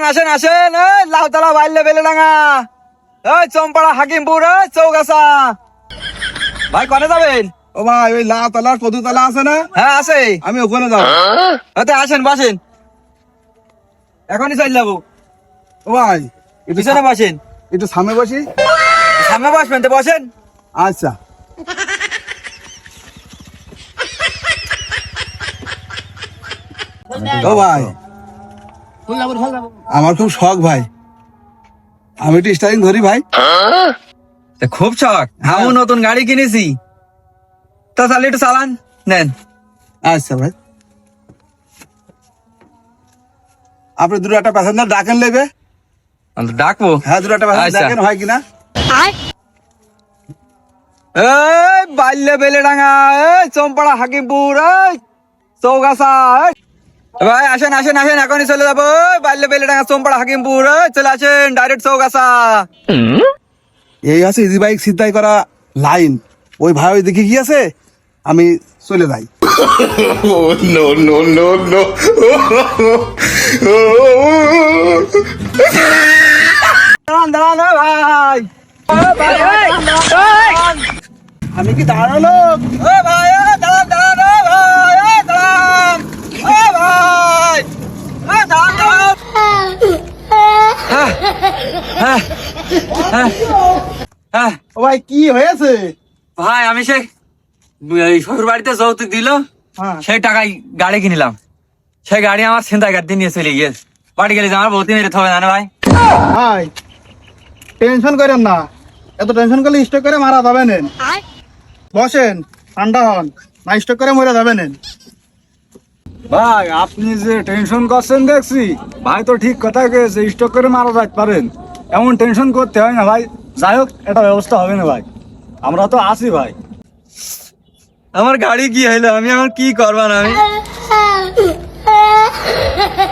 আসেন আসেন, লাউতলা বাইলে বেলেডাঙ্গা, চম্পাড়া হাকিমপুর, চৌগাছা। ভাই কনে যাবেন? ও ভাই ওই লাতলার পদুতলা আছে না? হ্যাঁ আছে। আমি ওখানে যাবো। আসেন বসেন, এখনই চলে যাবো। ও ভাই একটু পিছনে বসেন। একটু সামনে বসি। সামনে বসবেন তো বসেন। আচ্ছা। ও ভাই আমার খুব শখ ভাই, আমি একটু স্টারিং ধরি ভাই। খুব শখ, আমিও নতুন গাড়ি কিনেছি, তা তাহলে একটু চালান নেন। আচ্ছা ভাই, আপনি দুটো একটা প্যাসেঞ্জার ডাকেন নেবে। ডাকবো? হ্যাঁ দুটো একটা প্যাসেঞ্জার আচ্ছা। ডাকেন, হয় কিনা? এই বাইলে বেলেডাঙ্গা, চম্পাড়া হাকিমপুর, চৌগাছা। ভাই আসেন আসেন আসেন, এখনই চলে যাবো। বাইলে বেলেডাঙ্গা, চম্পাড়া হাকিমপুর, চলে আসেন ডাইরেক্ট চৌগাছা। এই আছে ইজি বাইক সিদ্ধাই করা লাইন, ওই ভাই ওই দিকে কি আছে, আমি চলে যাই। no, no, no, no. দাঁড়ান দাঁড়ান ভাই, আমি কি দাঁড়ানো? ভাই দাঁড়ান দাঁড়ান ভাই, দাঁড়ান ভাই, দাঁড়ান দাঁড়ান। ও ভাই কি হয়েছে? ভাই আমি সেই শ্বশুর বাড়িতে যৌতুক দিল, হ্যাঁ। সেই টাকায় গাড়ি কিনলাম, সেই গাড়ি আমার ছিনতাই গাড়ি নিয়ে চলে গিয়েছে। বাড়ি গেলে যে আমার বউতি মেরে থবে না ভাই। ভাই টেনশন করেন না, এত টেনশন করলে স্টক করে মারা যাবে না। বসেন, ঠান্ডা হন, না স্টক করে মরে যাবে না। ভাই আপনি যে টেনশন করছেন দেখছি, ভাই তো ঠিক কথা গেছে, স্টক করে মারা যাইতে পারেন, এমন টেনশন করতে হয় না ভাই। যাই হোক, এটা ব্যবস্থা হবে না ভাই, আমরা তো আছি ভাই। আমার গাড়ি কি হইলো, আমি এখন কি করবা না আমি